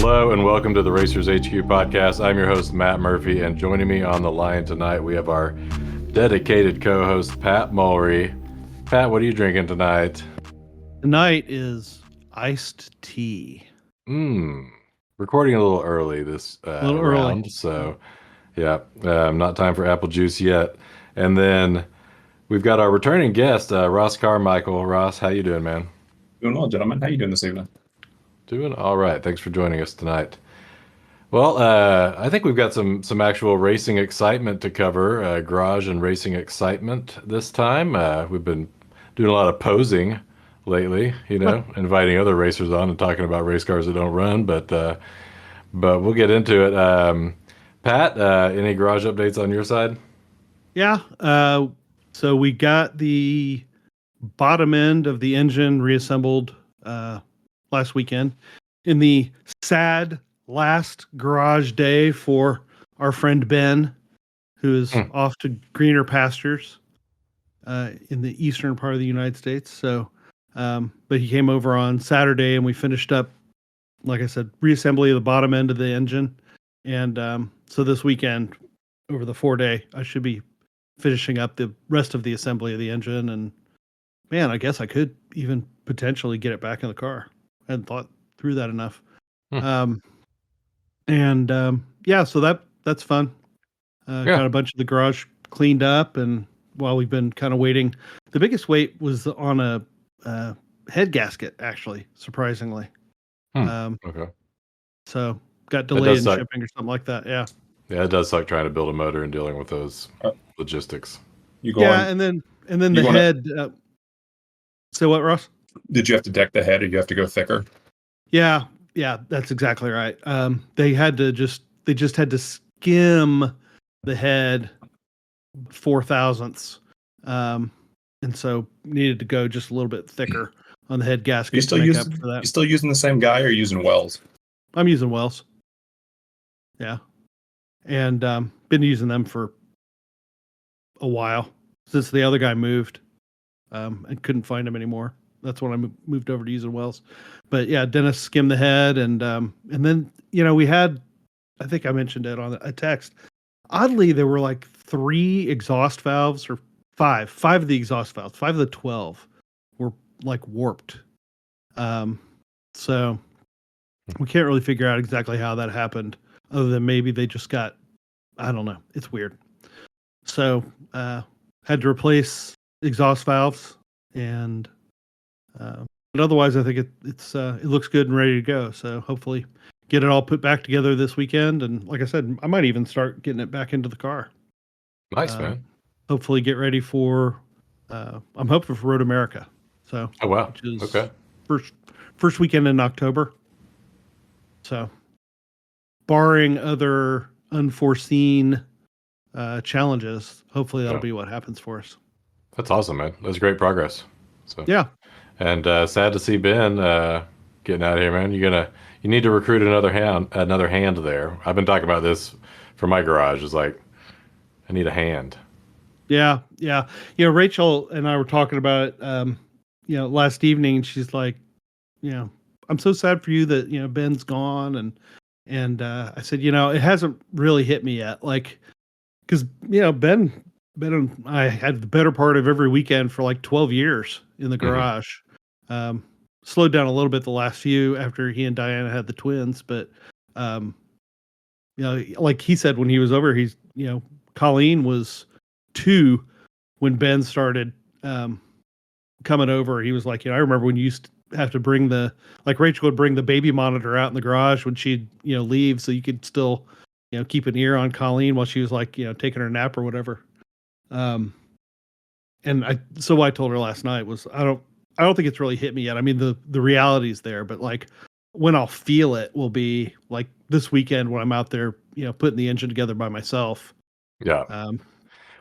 Hello and welcome to the Racers HQ podcast. I'm your host, Matt Murphy, and joining me on the line tonight, we have our dedicated co-host, Pat Mulry. Pat, what are you drinking tonight? Tonight is iced tea. Recording a little early this round, so yeah, not time for apple juice yet. And then we've got our returning guest, Ross Carmichael. Ross, how you doing, man? Doing well, gentlemen. How you doing this evening? Doing all right. Thanks for joining us tonight. Well, I think we've got some actual racing excitement to cover, garage and racing excitement this time. We've been doing a lot of posing lately, inviting other racers on and talking about race cars that don't run, but we'll get into it. Pat, any garage updates on your side? Yeah. So we got the bottom end of the engine reassembled last weekend in the sad last garage day for our friend Ben, who is off to greener pastures in the eastern part of the United States. So, but he came over on Saturday and we finished up, like I said, reassembly of the bottom end of the engine. And so this weekend, over the 4-day, I should be finishing up the rest of the assembly of the engine. And man, I guess I could even potentially get it back in the car. I hadn't thought through that enough. Yeah, so that's fun. Got a bunch of the garage cleaned up, and while we've been kind of waiting, the biggest wait was on a head gasket, actually, surprisingly. Okay. So got delayed in shipping or something like that. Yeah. Yeah, it does suck trying to build a motor and dealing with those logistics. And then the head. So what, Ross? Did you have to deck the head, or you have to go thicker? Yeah, that's exactly right. They just had to skim the head 0.004, and so needed to go just a little bit thicker on the head gasket. You still using the same guy, or using Wells? I'm using Wells. Yeah, and been using them for a while since the other guy moved, and couldn't find him anymore. That's when I moved over to using Wells. But yeah, Dennis skimmed the head, and then we had, I think I mentioned it on a text. Oddly, there were like 3 exhaust valves, or five of the exhaust valves, 5 of the 12 were like warped. So we can't really figure out exactly how that happened, other than maybe they just got, I don't know. It's weird. So had to replace exhaust valves, and but otherwise, I think it looks good and ready to go. So hopefully get it all put back together this weekend. And like I said, I might even start getting it back into the car. Nice, man. Hopefully get ready for, I'm hoping for Road America. So, oh, wow. Which is okay. First weekend in October. So barring other unforeseen challenges, hopefully that'll be what happens for us. That's awesome, man. That's great progress. So yeah. And sad to see Ben getting out of here, man. You need to recruit another hand there. I've been talking about this for my garage. It's like, I need a hand. Yeah. Rachel and I were talking about it, last evening. She's like, I'm so sad for you that Ben's gone, and I said, it hasn't really hit me yet, like, because Ben and I had the better part of every weekend for like 12 years in the garage. Slowed down a little bit the last few after he and Diana had the twins, but like he said when he was over, Colleen was 2 when Ben started coming over. He was like, I remember when you used to have to bring Rachel would bring the baby monitor out in the garage when she'd leave, so you could still keep an ear on Colleen while she was like taking her nap or whatever. And what I told her last night was, I don't think it's really hit me yet. I mean, the reality's there, but like when I'll feel it will be like this weekend when I'm out there, putting the engine together by myself. Yeah.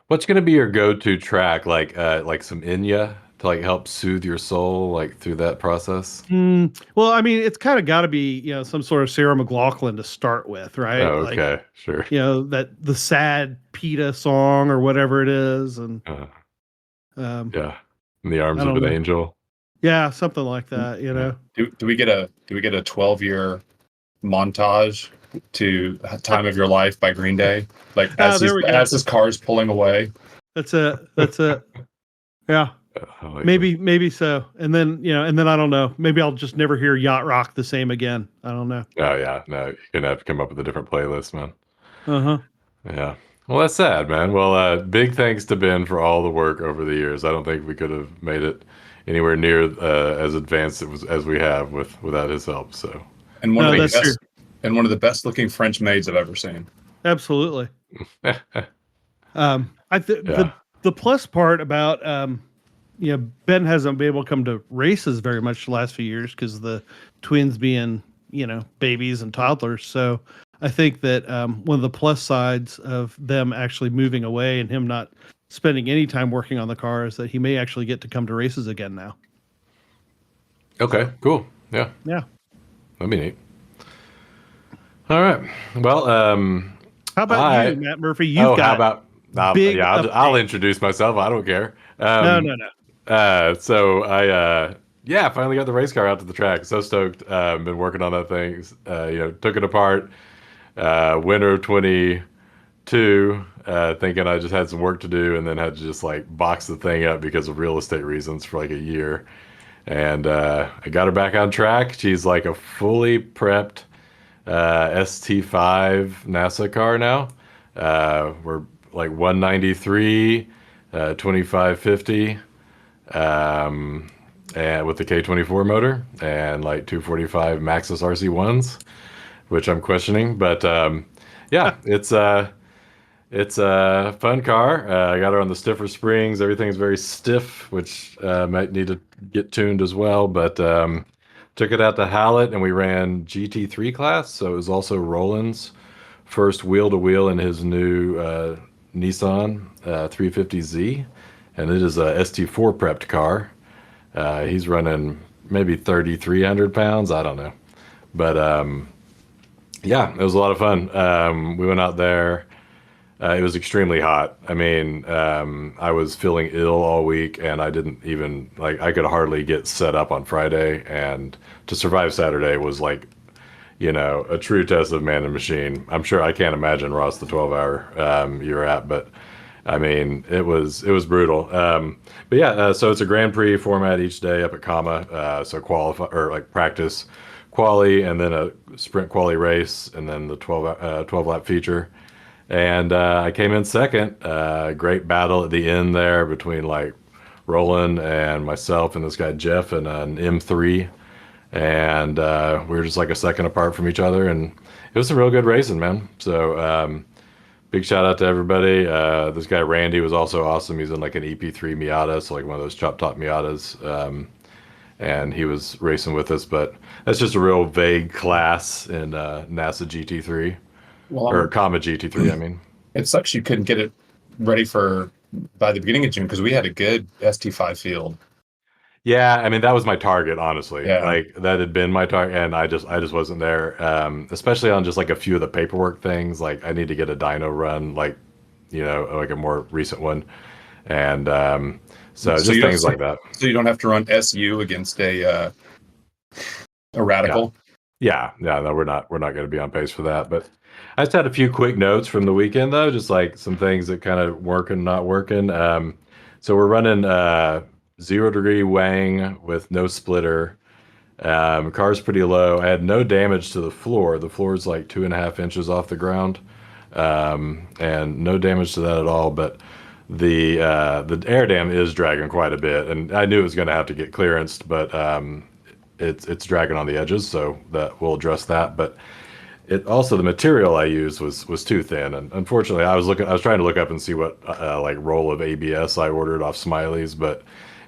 What's going to be your go-to track? Like some Enya to like help soothe your soul, like through that process? Well, I mean, it's kind of got to be, some sort of Sarah McLachlan to start with, right? Oh, okay. Like, sure. That the sad PETA song or whatever it is. And yeah. In the arms of an angel. Yeah, something like that, Do we get a 12-year montage to "Time of Your Life" by Green Day. Like there we go. as his car's pulling away. That's it. Yeah. I like Maybe so. And then, I don't know. Maybe I'll just never hear Yacht Rock the same again. I don't know. Oh yeah, no, you're gonna have to come up with a different playlist, man. Uh-huh. Yeah. Well, that's sad, man. Well, big thanks to Ben for all the work over the years. I don't think we could have made it anywhere near as advanced as we have without his help. So. And one of the that's true. best and one of the best looking French maids I've ever seen. Absolutely. Yeah. The plus part about Ben hasn't been able to come to races very much the last few years because the twins being babies and toddlers. So I think that one of the plus sides of them actually moving away and him not spending any time working on the car is that he may actually get to come to races again now. Okay. Cool. Yeah. Yeah. That'd be neat. All right. Well, How about you, Matt Murphy? You've got big I'll introduce myself. I don't care. No. So I finally got the race car out to the track. So stoked. Been working on that thing. Took it apart. Winter of 22, thinking I just had some work to do, and then had to just like box the thing up because of real estate reasons for like a year. And I got her back on track. She's like a fully prepped ST5 NASA car now. We're like 193, 2550, and with the K24 motor and like 245 Maxxis RC1s, which I'm questioning. But it's a fun car. I got her on the stiffer springs. Everything's very stiff, which might need to get tuned as well. But took it out to Hallett, and we ran GT3 class. So it was also Roland's first wheel-to-wheel in his new Nissan 350Z. And it is a ST4 prepped car. He's running maybe 3,300 pounds. I don't know. But it was a lot of fun. We went out there. It was extremely hot. I mean, I was feeling ill all week, and I didn't even I could hardly get set up on Friday, and to survive Saturday was like, a true test of man and machine. I'm sure I can't imagine, Ross, the 12-hour you were at, but I mean, it was brutal. So it's a Grand Prix format each day up at Kama. So qualify or like practice quali, and then a sprint quali race, and then the 12 lap feature. And I came in second. Great battle at the end there between like Roland and myself and this guy Jeff and an M3. And we were just like a second apart from each other. And it was some real good racing, man. So big shout out to everybody. This guy Randy was also awesome. He's in like an EP3 Miata, so like one of those chop top Miatas. And he was racing with us. But that's just a real vague class in NASA GT3. Or Kama GT3, I mean. It sucks you couldn't get it ready by the beginning of June because we had a good ST5 field. Yeah, I mean that was my target, honestly. Yeah. Like that had been my target, and I just wasn't there. Especially on just like a few of the paperwork things. Like I need to get a dyno run, like like a more recent one, and so just things like that. So you don't have to run SU against a radical. Yeah, no, we're not going to be on pace for that, but. I just had a few quick notes from the weekend, though, just like some things that kind of working, not working. So we're running 0 degree Wang with no splitter. Car's pretty low. I had no damage to the floor. The floor is like 2.5 inches off the ground, and no damage to that at all. But the air dam is dragging quite a bit, and I knew it was going to have to get clearanced, but it's dragging on the edges, so that we'll address that. But the material I used was too thin, and unfortunately I was trying to look up and see what like roll of ABS I ordered off Smiley's, but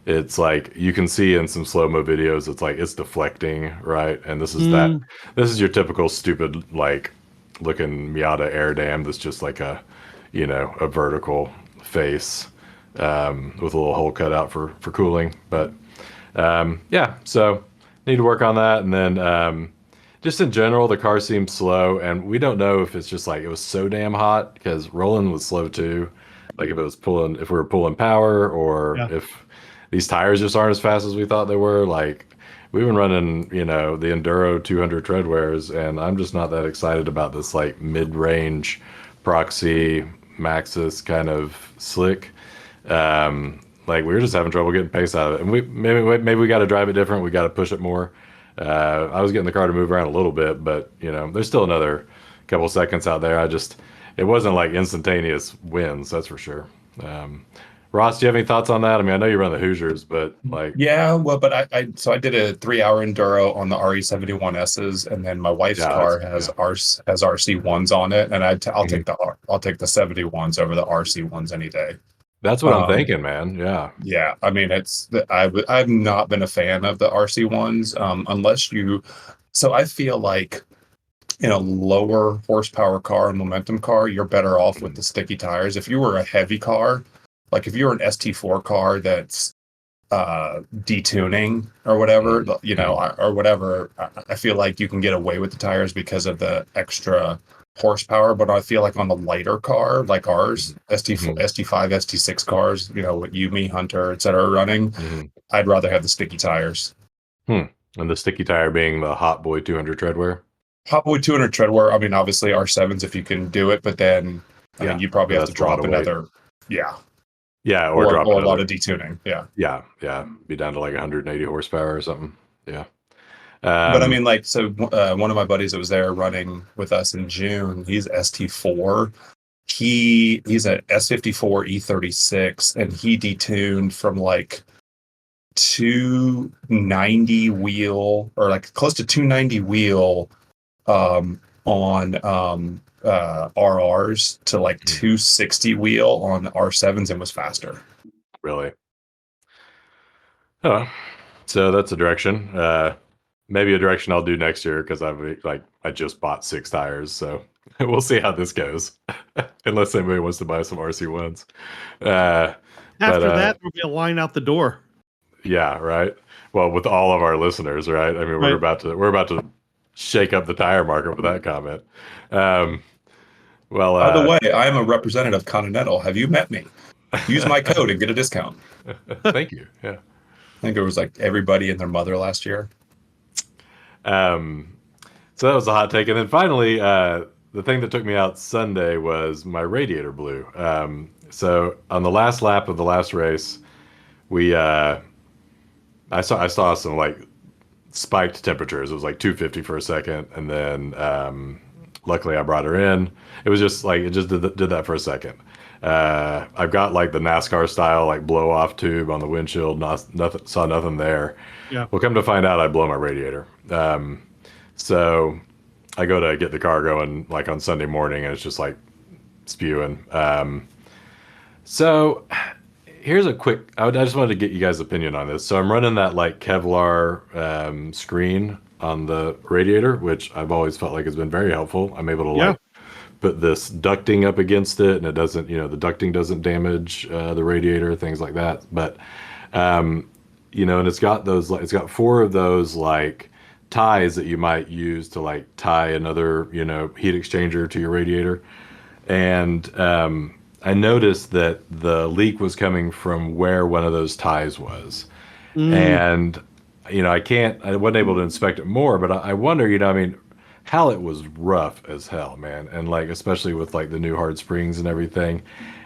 it's like you can see in some slow-mo videos it's deflecting, right? And this is your typical stupid like looking Miata air dam that's just like a a vertical face with a little hole cut out for cooling. But so need to work on that. And then just in general, the car seems slow, and we don't know if it's just like it was so damn hot because Roland was slow too. Like if we were pulling power, or if these tires just aren't as fast as we thought they were. Like we've been running, the Enduro 200 treadwears, and I'm just not that excited about this like mid-range Proxy Maxxis kind of slick. Like we were just having trouble getting pace out of it, and maybe we got to drive it different. We got to push it more. I was getting the car to move around a little bit, but there's still another couple seconds out there. It wasn't like instantaneous wins, that's for sure. Ross, do you have any thoughts on that? I mean, I know you run the Hoosiers, but like, Yeah, well, but I did a 3 hour enduro on the RE71Ss, and then my wife's yeah, car has RC1s on it, and I'll Mhm. take the 71s over the RC1s any day. That's what I'm Um, thinking, man. Yeah. yeah, I mean I've not been a fan of the RC1s unless you. So I feel like in a lower horsepower car, a momentum car, you're better off with Mhm. the sticky tires. If you were a heavy car, like if you're an ST4 car that's detuning or whatever, Mhm. or whatever, I feel like you can get away with the tires because of the extra horsepower. But I feel like on the lighter car, like ours, ST4, Mhm. ST5, ST6 cars, what you, me, Hunter, etc. are running, Mhm. I'd rather have the sticky tires. Hmm. And the sticky tire being the Hot Boy 200 treadwear. Hot Boy 200 treadwear. I mean, obviously R7s if you can do it, but then I mean Yeah, you probably but have to that's a lot drop of weight. another, yeah, Yeah, or or drop a lot another. of detuning, yeah. Yeah, yeah, be down to like 180 horsepower or something. Yeah. But I Um, mean, like, so one of my buddies that was there running with us in June, he's ST4. He's a S54 E36, and he detuned from like 290 wheel or like close to 290 wheel on RRs to like 260 wheel on R7s and was faster. really. Oh, so that's a direction. Maybe a direction I'll do next year because I just bought 6 tires, so we'll see how this goes. Unless anybody wants to buy some RC1s. Uh, but After that, there'll be a line out the door. yeah, right. Well, with all of our listeners, right? I mean, we're Right. about to we're about to shake up the tire market with that comment. Um, well, By the way, I am a representative of Continental. Have you met me? Use my code and get a discount. thank you. Yeah. I think it was like everybody and their mother last year. Um, so that was a hot take, and then finally, the thing that took me out Sunday was my radiator blew. So on the last lap of the last race, we I saw some like spiked temperatures. It was like 250 for a second, and then luckily I brought her in. It was just like it just did that for a second. I've got like the NASCAR style like blow off tube on the windshield. Nothing, saw nothing there. Yeah. Well, come to find out, I blow my radiator. So I go to get the car going like on Sunday morning, and it's just like spewing. So here's a quick. I just wanted to get you guys' opinion on this. So I'm running that like Kevlar screen on the radiator, which I've always felt like has been very helpful. I'm able to Yeah. like put this ducting up against it, and it doesn't, the ducting doesn't damage the radiator, things like that. But and it's got four of those like ties that you might use to like tie another, heat exchanger to your radiator. And I noticed that the leak was coming from where one of those ties was. Mm. And, I wasn't able to inspect it more, but I wonder, I mean, how it was rough as hell, man. And like, especially with like the new hard springs and everything.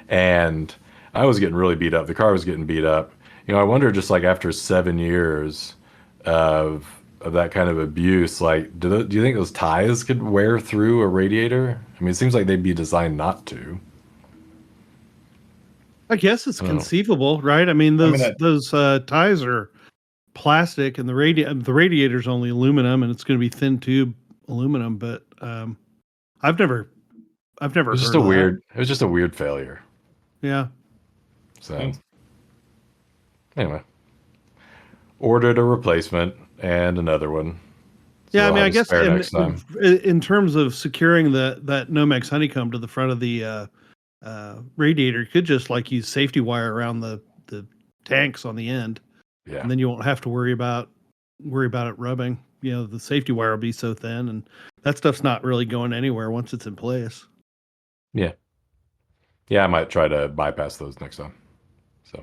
And I was getting really beat up. The car was getting beat up. I wonder just like after 7 years of that kind of abuse, like, do you think those ties could wear through a radiator? I mean, it seems like they'd be designed not to. I guess it's I don't know. conceivable, right? I mean, I mean, those ties are plastic, and the radiator's only aluminum, and it's going to be thin tube aluminum. But I've never It was just heard a of that. weird. It was just a weird failure. Yeah. So anyway, ordered a replacement and another one. Yeah, So I I'll mean, I have a guess spare next time. in terms of securing that Nomex honeycomb to the front of the radiator, you could just like use safety wire around the tanks on the end, Yeah. and then you won't have to worry about it rubbing. The safety wire will be so thin, and that stuff's not really going anywhere once it's in place. Yeah. Yeah, I might try to bypass those next time. So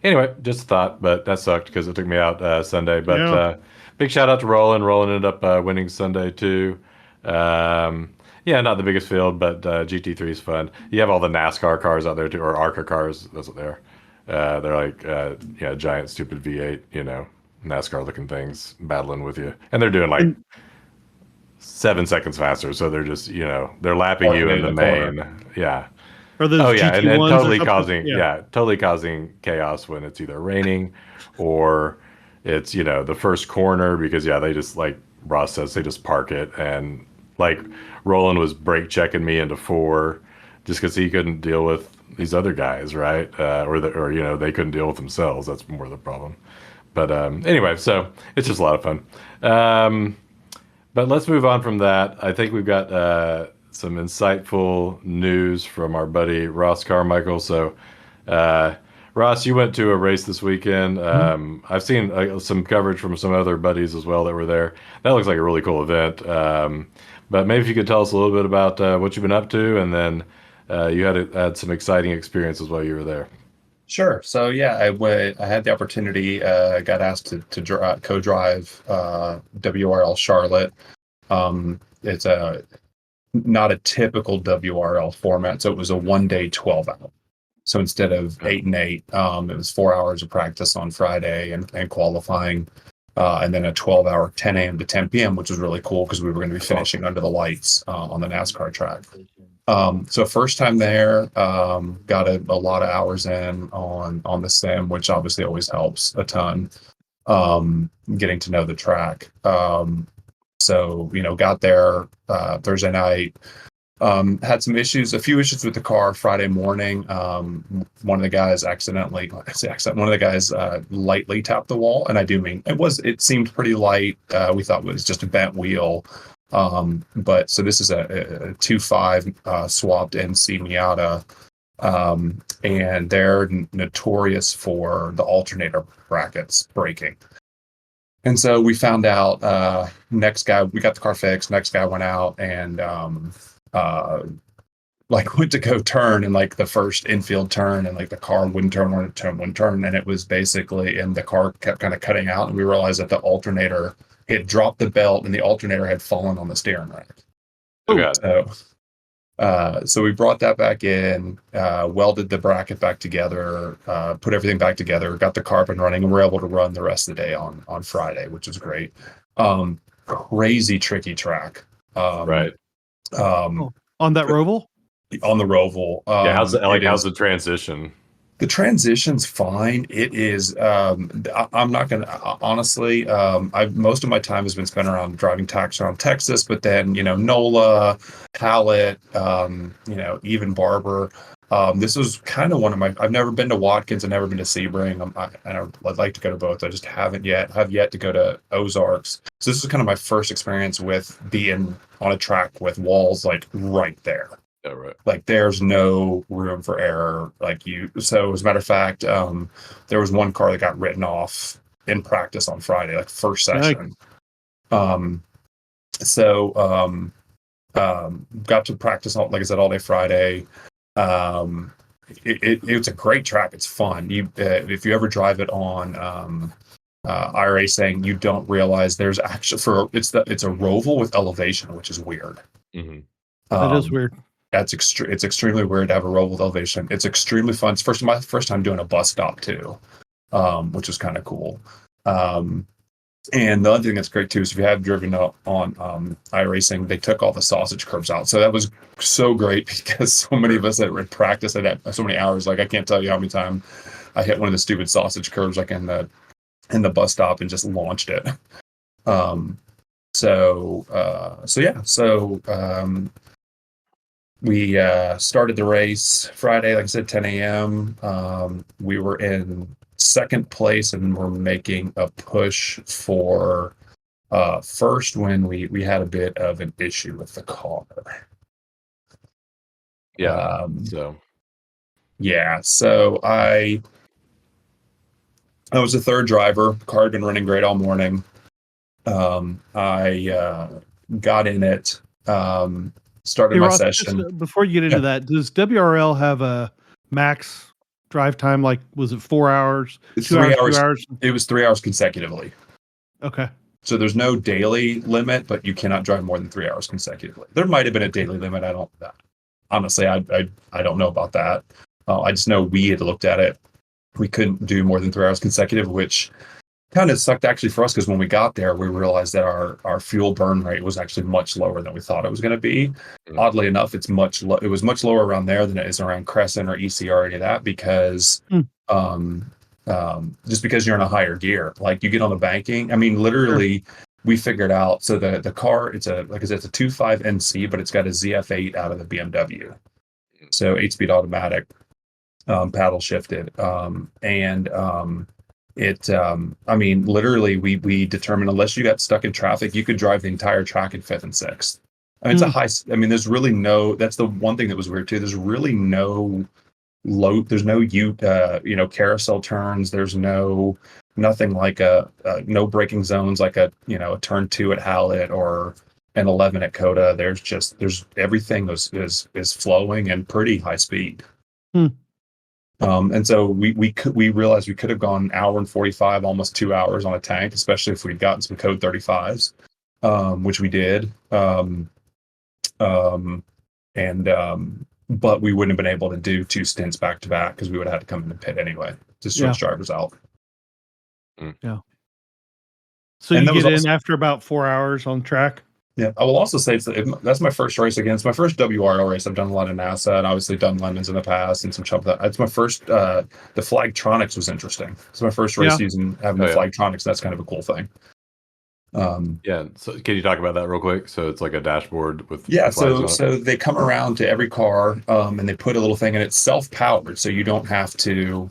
anyway, just a thought, but that sucked because it took me out Sunday. But Yeah. big shout out to Roland. Roland ended up winning Sunday too. Yeah, not the biggest field, but GT3 is fun. You have all the NASCAR cars out there too, or ARCA cars. That's what they are. They're like yeah, giant, stupid V8, NASCAR looking things battling with you, and they're doing like And 7 seconds faster. So they're just they're lapping Parking you it in in the the corner. main. Yeah. are those Oh yeah, and, GT and ones or totally something? causing Yeah. totally causing chaos when it's either raining or it's the first corner because they just like Ross says they just park it and like Roland was brake checking me into four just because he couldn't deal with these other guys, right? Or they couldn't deal with themselves. That's more the problem. But anyway, so it's just a lot of fun. Um, but let's move on from that. I think we've got some insightful news from our buddy Ross Carmichael. So, uh, Ross, you went to a race this weekend. I've seen some coverage from some other buddies as well that were there. That looks like a really cool event. But maybe if you could tell us a little bit about what you've been up to, and then you had some exciting experiences while you were there. Sure. So yeah, I had the opportunity. Got asked to co-drive WRL Charlotte. It's not a typical WRL format, so it was a 1 day 12 hour. So instead of 8 and 8, it was 4 hours of practice on Friday and qualifying, and then a 12 hour 10 a.m. to 10 p.m., which was really cool because we were going to be finishing under the lights on the NASCAR track. So first time there, got a lot of hours in on the sim, which obviously always helps a ton. Getting to know the track. So got there Thursday night. Had some issues, a few issues with the car Friday morning. One of the guys one of the guys lightly tapped the wall, and I do mean it seemed pretty light. We thought it was just a bent wheel. But so this is a 2.5 swapped NC Miata, and they're notorious for the alternator brackets breaking. And so we found out next guy, we got the car fixed. Next guy went out and went to go turn in like the first infield turn, and like the car wouldn't turn, and it was basically, and the car kept kind of cutting out, and we realized that the alternator had dropped the belt and the alternator had fallen on the steering rack. Oh God. So we brought that back in, welded the bracket back together, put everything back together, got the car up and running, and we're able to run the rest of the day on Friday, which was great. Crazy tricky track. Right. On that Roval? On the Roval. Yeah, how's the transition? The transition's fine. It is. I'm not gonna honestly. Most of my time has been spent around driving tracks around Texas, but then NOLA, Hallett, even Barber. This was kind of one of my. I've never been to Watkins. I've never been to Sebring. I'd like to go to both. I just haven't yet. Have yet to go to Ozarks. So this is kind of my first experience with being on a track with walls like right there. Yeah, right. Like there's no room for error. So as a matter of fact, there was one car that got written off in practice on Friday, like first session. Got to practice like I said, all day Friday. It's a great track. It's fun. If you ever drive it on iRacing, you don't realize there's actually it's a Roval with elevation, which is weird. Mm-hmm. That is weird. It's extremely weird to have a roll with elevation. It's extremely fun. It's my first time doing a bus stop too, which was kind of cool. And the other thing that's great too is if you have driven up on iRacing, they took all the sausage curves out. So that was so great because so many of us that were in practice had so many hours. Like I can't tell you how many times I hit one of the stupid sausage curves like in the bus stop and just launched it. We started the race Friday, like I said, 10 a.m. We were in second place and we're making a push for first when we had a bit of an issue with the car. Yeah. So I was the third driver. The car had been running great all morning. I got in it. Started my Ross, session. just, before you get into that, does WRL have a max drive time? Like, was it 4 hours? 2 hours. 2 hours. It was 3 hours consecutively. Okay. So there's no daily limit, but you cannot drive more than 3 hours consecutively. There might have been a daily limit. I don't honestly. I don't know about that. I just know we had looked at it. We couldn't do more than 3 hours consecutive, which kind of sucked actually for us because when we got there, we realized that our fuel burn rate was actually much lower than we thought it was going to be. Oddly enough, it was much lower around there than it is around Crescent or ECR or any of that because just because you're in a higher gear, like you get on the banking. I mean, literally, we figured out. So the car, it's a 2.5 NC, but it's got a ZF8 out of the BMW, so 8-speed automatic, paddle shifted, I mean, literally, we determined unless you got stuck in traffic, you could drive the entire track in fifth and sixth. I mean, it's a high. I mean, there's really no. That's the one thing that was weird too. There's really no low. There's no carousel turns. There's nothing like no braking zones like a turn 2 at Hallett or an 11 at Coda. There's everything is flowing and pretty high speed. And so we realized we could have gone 1 hour and 45, almost 2 hours on a tank, especially if we'd gotten some code 35s, which we did. But we wouldn't have been able to do 2 stints back to back because we would have had to come in the pit anyway to switch drivers out. Yeah. So you get in after about 4 hours on track? Yeah, I will also say that's my first race again. It's my first WRL race. I've done a lot of NASA and obviously done Lemons in the past and some Chump. It's my first. The Flagtronics was interesting. It's my first race having the Flagtronics. That's kind of a cool thing. So can you talk about that real quick? So it's like a dashboard with so they come around to every car and they put a little thing and it's self-powered, so you don't have to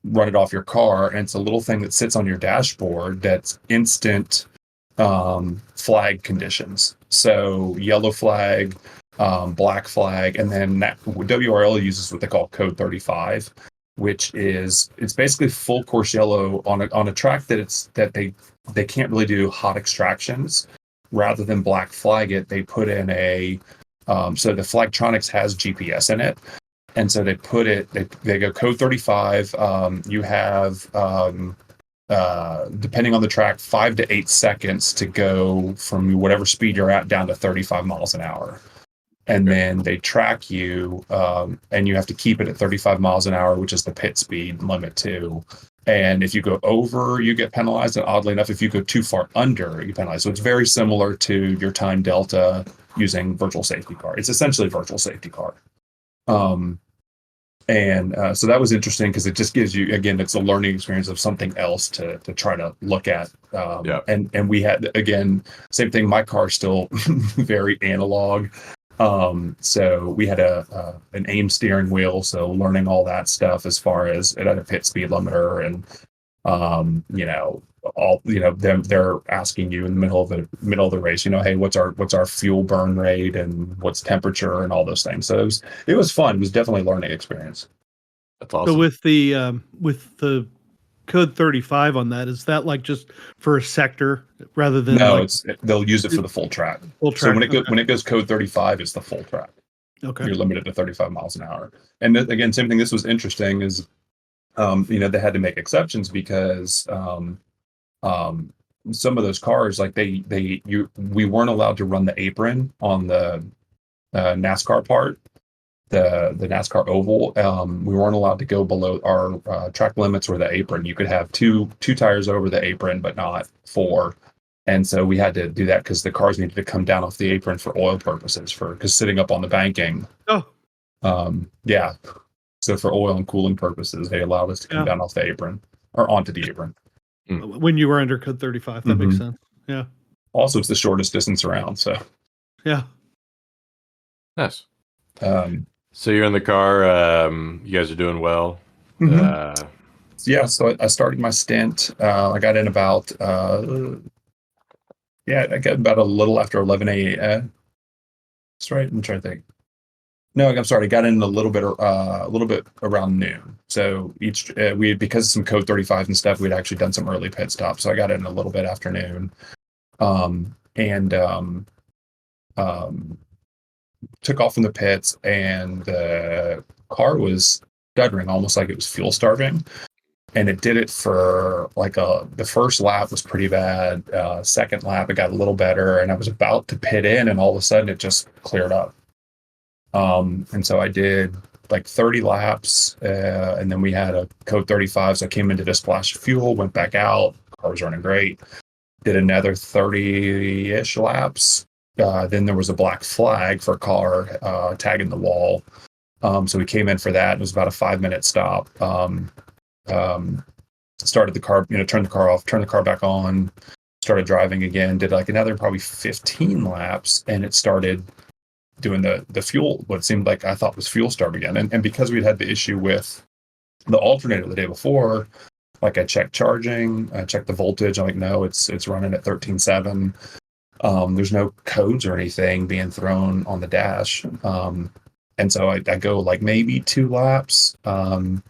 run it off your car, and it's a little thing that sits on your dashboard that's instant flag conditions. So yellow flag, black flag, and then WRL uses what they call code 35, which is it's basically full course yellow on a track that they can't really do hot extractions. Rather than black flag it, they put in so the Flagtronics has GPS in it, and so they put it. They go code 35. You have depending on the track, 5 to 8 seconds to go from whatever speed you're at down to 35 miles an hour. And then they track you, and you have to keep it at 35 miles an hour, which is the pit speed limit too. And if you go over, you get penalized. And oddly enough, if you go too far under, you get penalized. So it's very similar to your time delta using virtual safety car. It's essentially a virtual safety car. So that was interesting because it just gives you, again, it's a learning experience of something else to try to look at. And we had, again, same thing. My car's still very analog. So we had an AIM steering wheel. So learning all that stuff as far as it had a pit speed limiter and, they're asking you in the middle of the race, hey, what's our fuel burn rate and what's temperature and all those things. So it was fun. It was definitely a learning experience. That's awesome. So with the code 35 on that, is that like just for a sector rather than they'll use it for the full track. So when it goes code 35, it's the full track. Okay. You're limited to 35 miles an hour. And again, same thing. This was interesting is, they had to make exceptions because, some of those cars, like we weren't allowed to run the apron on the NASCAR part, the NASCAR oval. We weren't allowed to go below our track limits or the apron. You could have two tires over the apron, but not 4. And so we had to do that because the cars needed to come down off the apron for oil purposes, because sitting up on the banking. So for oil and cooling purposes, they allowed us to come down off the apron or onto the apron. When you were under code 35, that makes sense. Yeah. Also, it's the shortest distance around. So. Yeah. Nice. So you're in the car. You guys are doing well. So I started my stint. I got in about I got about a little after 11 a.m. That's right. I'm trying to think. No, I'm sorry. I got in a little bit around noon. So we had, because of some code 35 and stuff, we'd actually done some early pit stops. So I got in a little bit after noon, took off from the pits, and the car was stuttering, almost like it was fuel starving. and it did it for like the first lap was pretty bad. Second lap, it got a little better, and I was about to pit in, and all of a sudden it just cleared up. And so I did like 30 laps, and then we had a code 35. So I came in, did a splash of fuel, went back out. Car was running great. Did another 30-ish laps. Then there was a black flag for a car tagging the wall. So we came in for that. It was about a 5-minute stop. Started the car, turned the car off, turned the car back on, started driving again, did like another probably 15 laps, and it started doing the fuel, what seemed like I thought was fuel starve again. And because we'd had the issue with the alternator the day before, like I checked charging, I checked the voltage. I'm like, no, it's running at 13.7. There's no codes or anything being thrown on the dash. And so I go like maybe 2 laps, and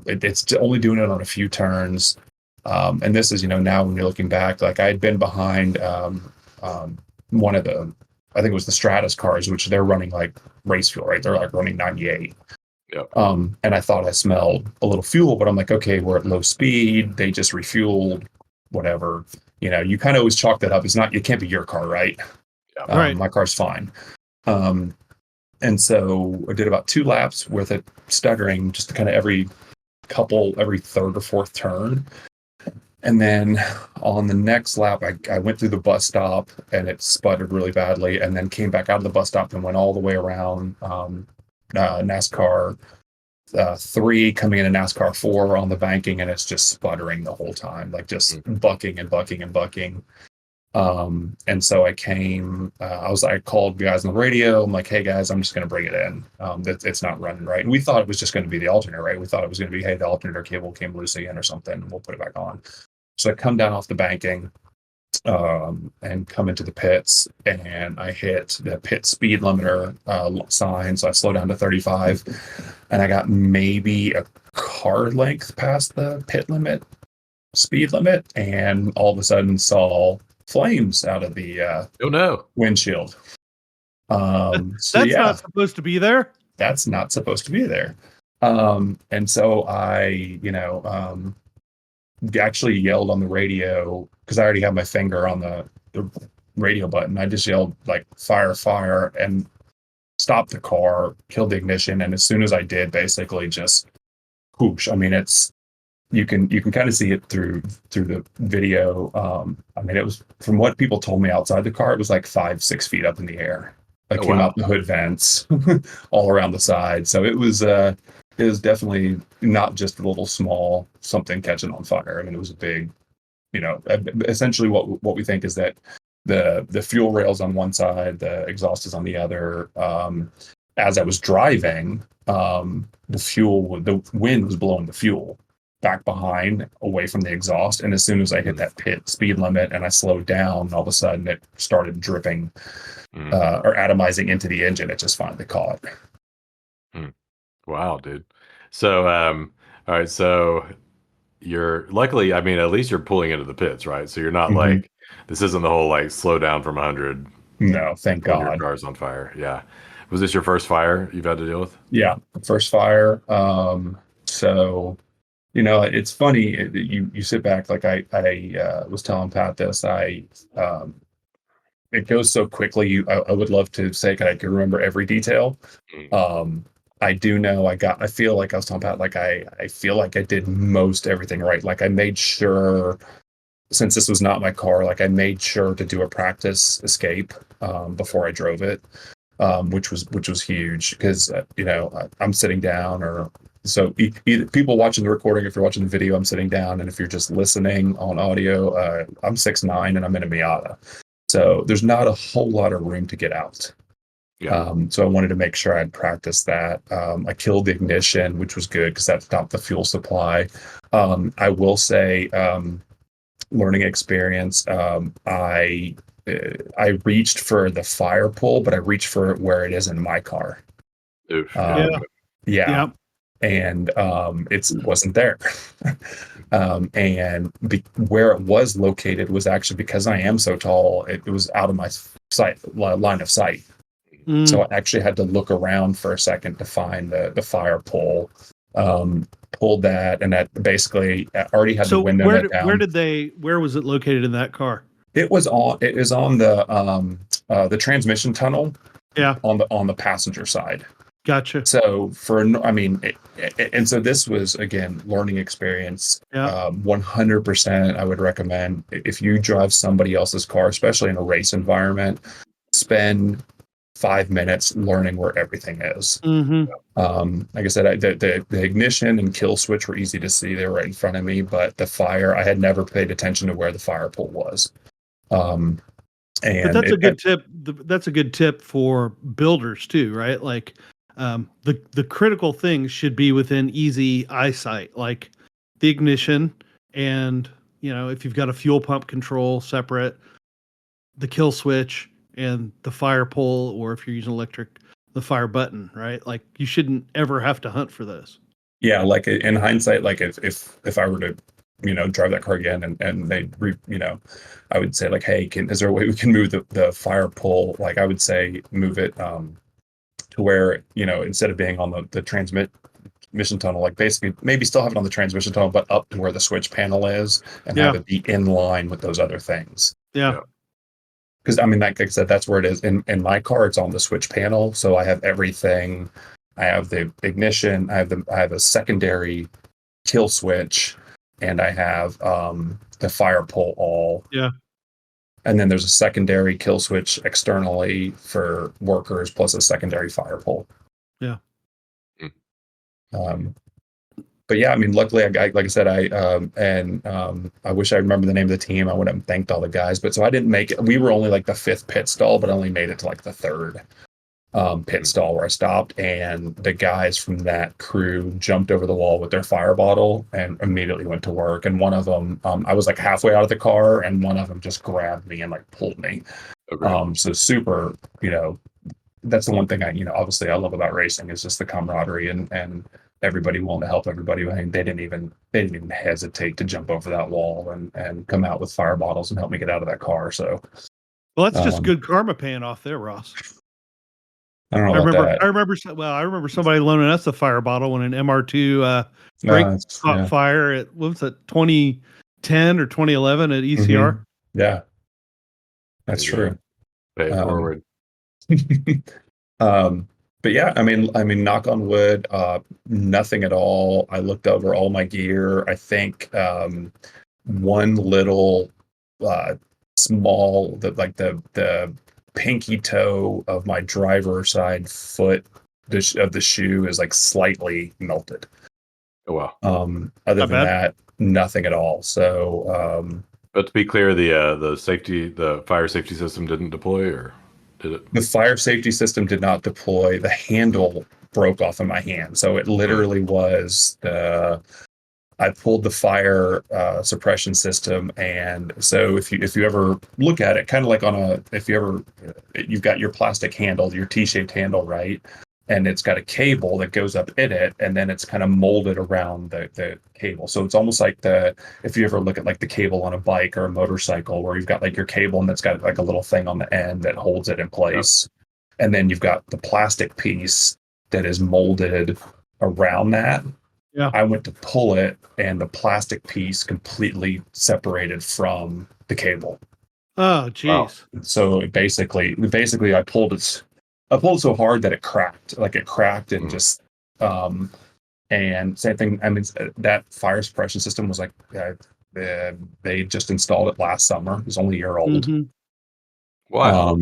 it's only doing it on a few turns. And this is, now when you're looking back, like I had been behind one of the, I think it was the Stratus cars, which they're running like race fuel, right? They're like running 98. Yep. And I thought I smelled a little fuel, but I'm like, okay, we're at low speed. They just refueled, whatever. You kind of always chalk that up. It can't be your car, right? Yeah. Right. My car's fine. And so I did about 2 laps with it stuttering just kind of every third or fourth turn. And then on the next lap, I went through the bus stop and it sputtered really badly, and then came back out of the bus stop and went all the way around NASCAR 3 coming into NASCAR 4 on the banking, and it's just sputtering the whole time, like just bucking and bucking and bucking. And so I called the guys on the radio. I'm like, hey guys, I'm just going to bring it in. It's not running right. And we thought it was just going to be the alternator, right? We thought it was going to be, hey, the alternator cable came loose again or something, and we'll put it back on. So I come down off the banking, and come into the pits, and I hit the pit speed limiter sign. So I slow down to 35, and I got maybe a car length past the speed limit, and all of a sudden saw flames out of the Oh no. windshield. That's not supposed to be there. That's not supposed to be there. And so I, actually yelled on the radio, because I already have my finger on the radio button. I just yelled like fire, fire, and stopped the car, killed the ignition. And as soon as I did, basically just whoosh. I mean, you can kind of see it through the video. I mean, it was, from what people told me outside the car, it was like 5-6 feet up in the air. Like came out the hood vents all around the side. So it was definitely not just a little small something catching on fire. I mean, it was a big, essentially what we think is that the fuel rails on one side, the exhaust is on the other. As I was driving, the wind was blowing the fuel back behind, away from the exhaust. And as soon as I hit that pit speed limit and I slowed down, all of a sudden it started dripping or atomizing into the engine. It just finally caught. Wow, dude. So, all right. So you're luckily, I mean, at least you're pulling into the pits, right? So you're not like, this isn't the whole like slow down from 100. No, thank God. Your car's on fire. Yeah. Was this your first fire you've had to deal with? Yeah, first fire. So, it's funny. You sit back, like I was telling Pat this. It goes so quickly. I would love to say I could remember every detail. I do know I feel like I was telling Pat, like I feel like I did most everything right. Like I made sure, since this was not my car, like I made sure to do a practice escape before I drove it, which was huge, because I'm sitting down, or so either people watching the recording, if you're watching the video, I'm sitting down, and if you're just listening on audio, I'm 6'9" and I'm in a Miata, so there's not a whole lot of room to get out. Yeah. So I wanted to make sure I'd practiced that. I killed the ignition, which was good because that stopped the fuel supply. I will say, learning experience. I reached for the fire pole, but I reached for it where it is in my car. Oof. Yeah. And it wasn't there. And where it was located was actually, because I am so tall, it was out of my line of sight. So I actually had to look around for a second to find the fire pole. Pulled that, and that basically already had the So window net down. where was it located in that car? It is on the transmission tunnel Yeah, on the passenger side. gotcha. So and so this was again learning experience. Yeah. 100%, I would recommend if you drive somebody else's car, especially in a race environment, spend 5 minutes learning where everything is. Mm-hmm. Like I said, the ignition and kill switch were easy to see; they were right in front of me. But the fire, I had never paid attention to where the fire pole was. Um, But and that's a good tip. That's a good tip for builders too, right? Like, the critical things should be within easy eyesight, like the ignition, and if you've got a fuel pump control separate, the kill switch, and the fire pole, or if you're using electric, the fire button, right? Like, you shouldn't ever have to hunt for this. yeah, like in hindsight, like if I were to drive that car again and I would say like, hey, is there a way we can move the fire pole? Like I would say move it to where instead of being on the transmission tunnel, like basically maybe still have it on the transmission tunnel, but up to where the switch panel is, and have Yeah. it be in line with those other things. Yeah. Yeah. Because I mean, like I said, that's where it is. In my car, it's on the switch panel, so I have everything. I have the ignition. I have a secondary kill switch, and I have the fire pole all. Yeah. And then there's a secondary kill switch externally for workers, plus a secondary fire pole. Yeah. Um, but yeah, I mean, luckily, like I said, I wish I remember the name of the team. I would have thanked all the guys, but so I didn't make it. We were only like the 5th pit stall, but I only made it to like the 3rd pit stall where I stopped, and the guys from that crew jumped over the wall with their fire bottle and immediately went to work. And one of them, I was like halfway out of the car, and one of them just grabbed me and like pulled me. Okay. So super, that's the one thing obviously I love about racing is just the camaraderie and everybody willing to help everybody. I mean, they didn't even hesitate to jump over that wall and come out with fire bottles and help me get out of that car. So, Well, that's just good karma paying off there, Ross. I don't know about that. I remember somebody loaning us a fire bottle when an MR2 brake caught fire at, what was it, 2010 or 2011 at ECR. Yeah, that's true. Pay it forward. But yeah, I mean, knock on wood, nothing at all. I looked over all my gear. I think one little small, the pinky toe of my driver's side foot of the shoe is like slightly melted. Oh wow. Other than that, nothing at all. So but to be clear, the fire safety system didn't deploy, or did it? The fire safety system did not deploy. The handle broke off in my hand, so it literally was I pulled the fire suppression system, and so if you ever look at it, kind of like you've got your plastic handle, your T-shaped handle, right? And it's got a cable that goes up in it, and then it's kind of molded around the cable. So it's almost like if you ever look at like the cable on a bike or a motorcycle, where you've got like your cable and it's got like a little thing on the end that holds it in place. Yep. And then you've got the plastic piece that is molded around that. Yeah. I went to pull it, and the plastic piece completely separated from the cable. Oh, geez. Wow. So basically I pulled it so hard that it cracked. Like it cracked and just and same thing. I mean, that fire suppression system was like they just installed it last summer. It was only a year old. Mm-hmm. Wow.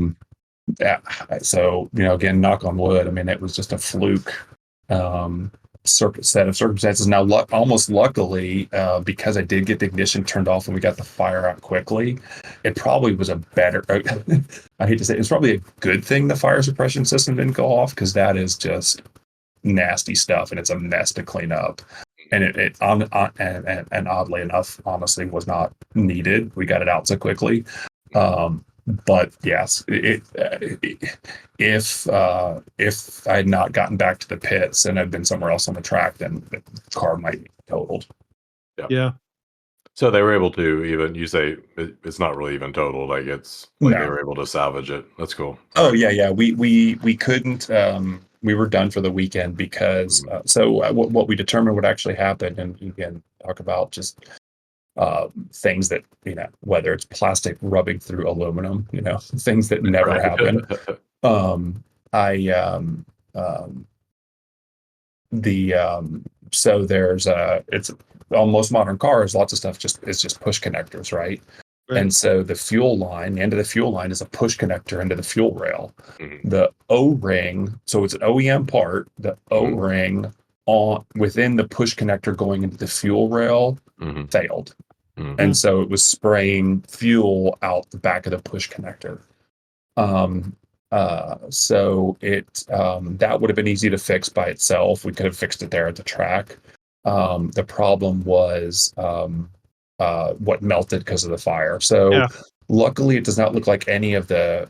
Yeah. So again, knock on wood. I mean, it was just a fluke set of circumstances. Now, almost luckily, because I did get the ignition turned off and we got the fire out quickly, it probably was a better. I hate to say it's probably a good thing the fire suppression system didn't go off, because that is just nasty stuff and it's a mess to clean up. And and oddly enough, honestly, was not needed. We got it out so quickly. But yes, if I had not gotten back to the pits and I'd been somewhere else on the track, then the car might be totaled. Yeah. So they were able to you say it's not really even totaled. Like they were able to salvage it. That's cool. Oh yeah. We couldn't. were done for the weekend because what we determined would actually happen, and again, talk about just things that, whether it's plastic rubbing through aluminum, things that never Right. happen. I the So there's it's on most modern cars, lots of stuff it's just push connectors, right? Right. And so the end of the fuel line is a push connector into the fuel rail. Mhm. The O-ring, so it's an OEM part, the O-ring on within the push connector going into the fuel rail failed. And so it was spraying fuel out the back of the push connector. So that would have been easy to fix by itself. We could have fixed it there at the track. The problem was what melted because of the fire. So luckily, it does not look like any of the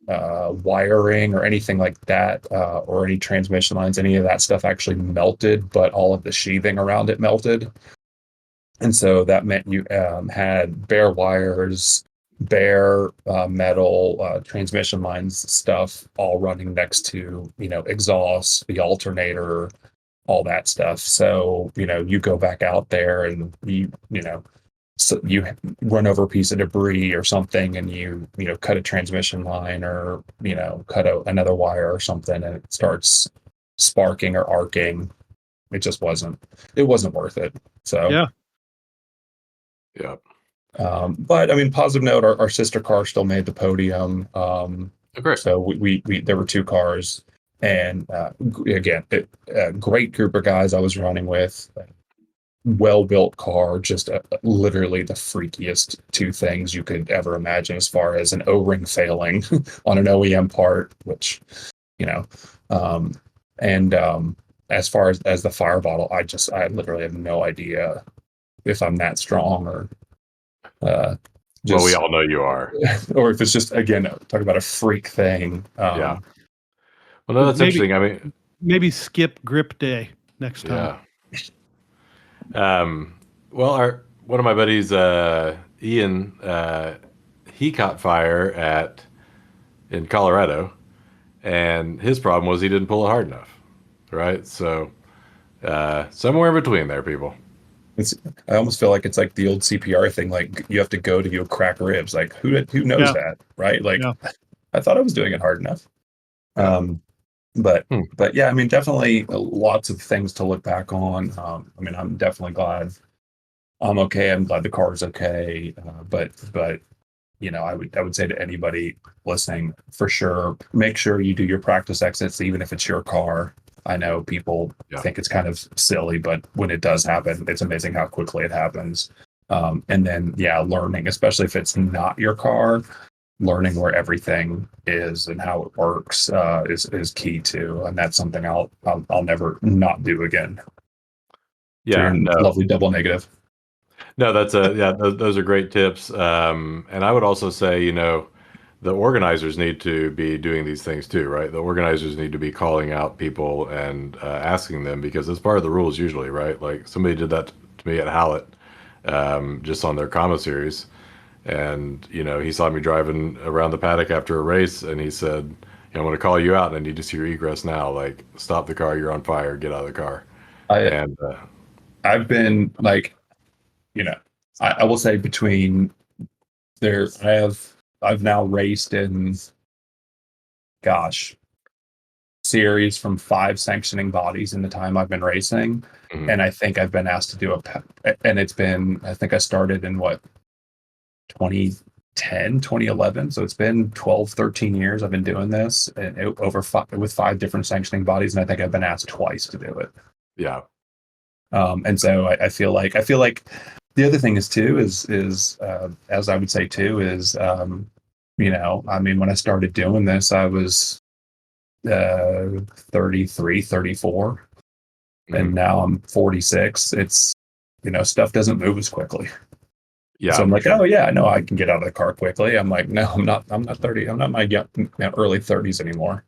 wiring or anything like that, or any transmission lines, any of that stuff actually melted, but all of the sheathing around it melted. And so that meant you had bare wires, bare metal transmission lines, stuff all running next to, exhaust, the alternator, all that stuff. So, you go back out there and so you run over a piece of debris or something, and you cut a transmission line, or cut another wire or something, and it starts sparking or arcing. It wasn't worth it. So Yeah. Yeah. But I mean, positive note, our sister car still made the podium. Great. So we there were two cars, and again, a great group of guys I was running with. Well-built car, just literally the freakiest two things you could ever imagine, as far as an O-ring failing on an OEM part, which, and as far as the fire bottle, I literally have no idea if I'm that strong, or Well, we all know you are. or if it's just, again, talk about a freak thing. Yeah. Well, no, that's interesting. I mean, maybe skip grip day next time. Well, one of my buddies, Ian, he caught fire in Colorado, and his problem was he didn't pull it hard enough, right? So somewhere in between there, people. I almost feel like it's like the old CPR thing. Like, you have to go to go crack ribs. Like, who knows that, right? Like, I thought I was doing it hard enough. But yeah, I mean, definitely lots of things to look back on. I mean, I'm definitely glad I'm okay. I'm glad the car is okay. But I would say to anybody listening, for sure, make sure you do your practice exits, even if it's your car. I know people think it's kind of silly, but when it does happen, it's amazing how quickly it happens. And then, learning, especially if it's not your car, learning where everything is and how it works is key too. And that's something I'll never not do again. Yeah, lovely double negative. No, those are great tips. And I would also say, the organizers need to be doing these things too, right? The organizers need to be calling out people and asking them, because it's part of the rules usually, right? Like, somebody did that to me at Hallett, just on their commissaries. And, he saw me driving around the paddock after a race, and he said, I'm going to call you out, and I need to see your egress now. Like, stop the car, you're on fire, get out of the car. I've been like, I will say, between there, I've now raced in, series from 5 sanctioning bodies in the time I've been racing. And I think I've been asked to do and it's been, I think I started in 2010, 2011. So it's been 12, 13 years I've been doing this, and with 5 different sanctioning bodies. And I think I've been asked twice to do it. Yeah. And so I feel like the other thing is too, is as I would say too, is, I mean, when I started doing this, I was 33, 34, and now I'm 46. It's, stuff doesn't move as quickly. Yeah. So I'm like, oh yeah, I know I can get out of the car quickly. I'm like, no, I'm not 30. I'm not my early 30s anymore.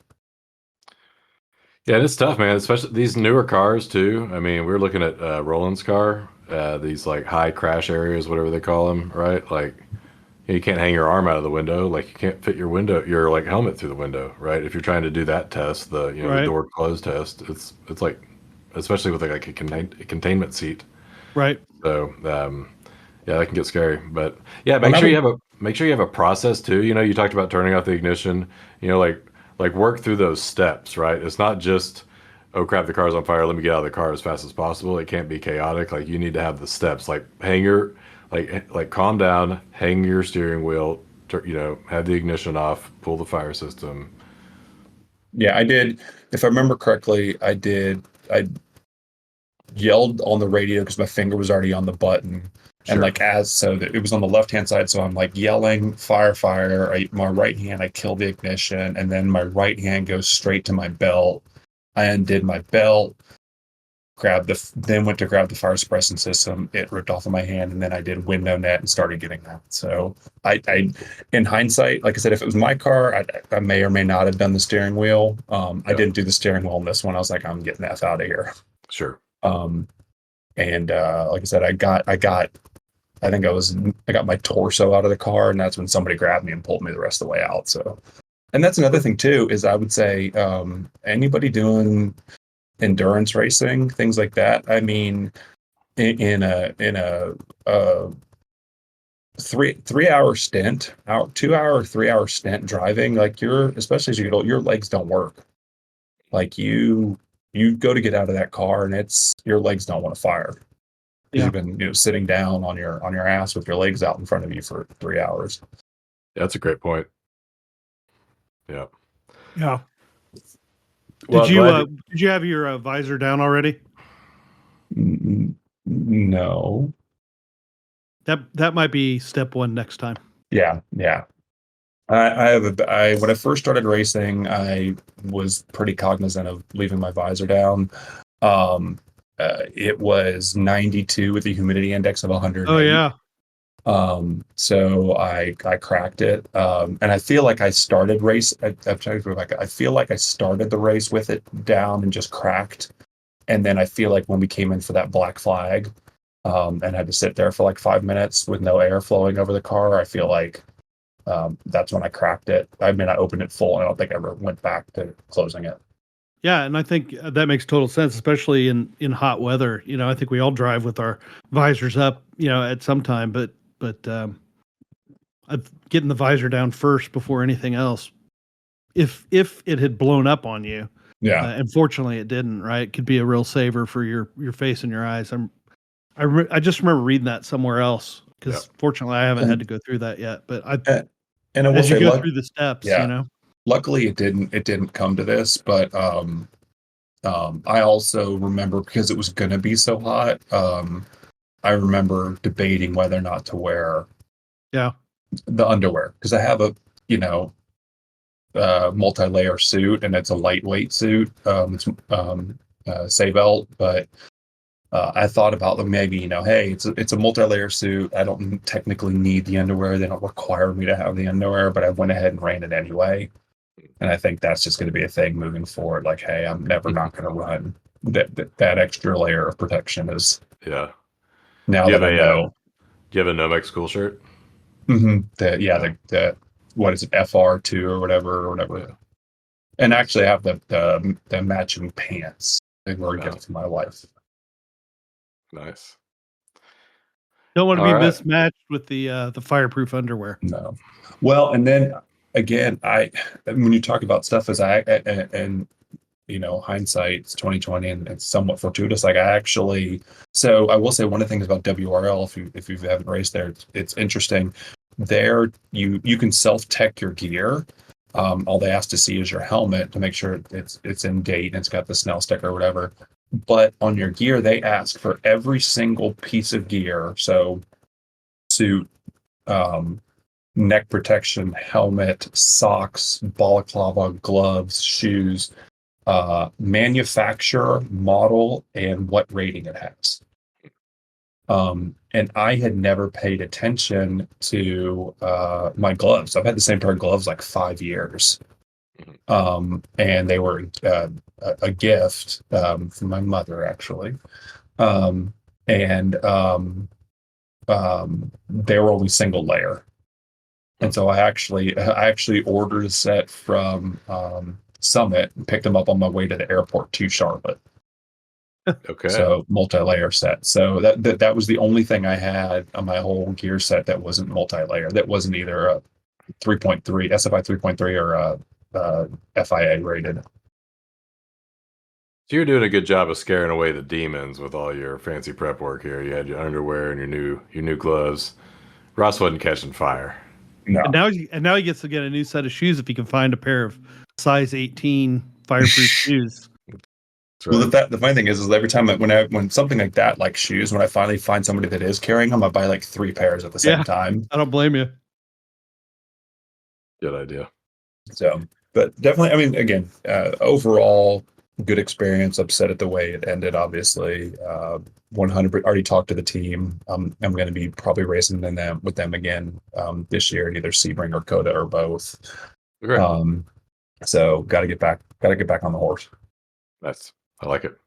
Yeah, it's tough, man. Especially these newer cars too. I mean, we're looking at Roland's car, these like high crash areas, whatever they call them, right? Like, you can't hang your arm out of the window. Like you can't fit your like helmet through the window, right? If you're trying to do that test, the Right. door closed test, it's like, especially with like a containment seat. Right. So yeah, that can get scary. But yeah, When I would, make sure you have a process too. You talked about turning off the ignition. Like work through those steps, right? It's not just, oh crap, the car's on fire. Let me get out of the car as fast as possible. It can't be chaotic. Like you need to have the steps. Like like calm down, hang your steering wheel. Have the ignition off, pull the fire system. yeah, I did. If I remember correctly, I yelled on the radio because my finger was already on the button. And Sure. like it was on the left hand side, so I'm like yelling fire, fire. My right hand, I kill the ignition, and then my right hand goes straight to my belt. I undid my belt, then went to grab the fire suppression system. It ripped off of my hand, and then I did window net and started getting that. So in hindsight, like I said, if it was my car, I may or may not have done the steering wheel. I Yeah. didn't do the steering wheel on this one. I was like, I'm getting the F out of here. Sure. Um, and like I said, I got my torso out of the car, and that's when somebody grabbed me and pulled me the rest of the way out. So, and that's another thing too, is I would say anybody doing endurance racing, things like that. I mean, in a 3 hour stint, 2 hour, 3 hour stint driving, like especially as you get old, your legs don't work. Like you go to get out of that car, and your legs don't want to fire because Yeah. you've been sitting down on your ass with your legs out in front of you for 3 hours. That's a great point. Yeah. Yeah. Well, Did you have your visor down already? No. That might be step one next time. Yeah, yeah. I when I first started racing, I was pretty cognizant of leaving my visor down. It was 92 with a humidity index of 108. Oh yeah. So I cracked it. And I feel like I started race. I've tried to go back. I feel like I started the race with it down and just cracked. And then I feel like when we came in for that black flag, and had to sit there for like 5 minutes with no air flowing over the car, I feel like that's when I cracked it. I mean, I opened it full, and I don't think I ever went back to closing it. Yeah, and I think that makes total sense, especially in hot weather. I think we all drive with our visors up, at some time, but getting the visor down first before anything else. If it had blown up on you, Yeah. unfortunately it didn't. Right, it could be a real saver for your face and your eyes. I just remember reading that somewhere else because fortunately I haven't had to go through that yet. But And I will as you say, go through the steps, yeah. Luckily, it didn't come to this, but I also remember, because it was going to be so hot. I remember debating whether or not to wear the underwear, because I have a multi-layer suit, and it's a lightweight suit. It's say belt, but I thought about maybe, hey, it's a multi-layer suit. I don't technically need the underwear. They don't require me to have the underwear, but I went ahead and ran it anyway. And I think that's just going to be a thing moving forward. Like, hey, I'm never not going to run. That extra layer of protection is, yeah. now that I know. Do you have a Nomex cool shirt? The what is it, FR2 or whatever. Yeah. And actually I have the matching pants. They were a gift to my wife. Nice. Don't want to All be right. mismatched with the fireproof underwear. No. Well, and then again, when you talk about stuff as hindsight, it's 2020, and it's somewhat fortuitous. Like so I will say, one of the things about WRL, if you haven't raced there, it's interesting. There, you can self-tech your gear. All they ask to see is your helmet to make sure it's in date and it's got the Snell sticker or whatever. But on your gear, they ask for every single piece of gear. So suit, neck protection, helmet, socks, balaclava, gloves, shoes, manufacturer, model, and what rating it has. And I had never paid attention to my gloves. I've had the same pair of gloves like 5 years. And they were a gift from my mother, actually. And they were only single layer. And so I actually ordered a set from Summit and picked them up on my way to the airport to Charlotte. Okay. So multi-layer set. So that was the only thing I had on my whole gear set that wasn't multi-layer. That wasn't either a 3.3 SFI 3.3 or FIA rated. So you're doing a good job of scaring away the demons with all your fancy prep work here. You had your underwear and your new gloves. Ross wasn't catching fire. No, And now he gets to get a new set of shoes if he can find a pair of size 18 fireproof shoes. That's well, right. the funny thing is every time when something like that, like shoes, when I finally find somebody that is carrying them, I buy like 3 pairs at the same Yeah. time. I don't blame you. Good idea. So, but definitely, I mean, again, overall, good experience. Upset at the way it ended, obviously. 100. Already talked to the team. I'm going to be probably racing with them again this year at either Sebring or Coda or both. Great. So got to get back. Got to get back on the horse. I like it.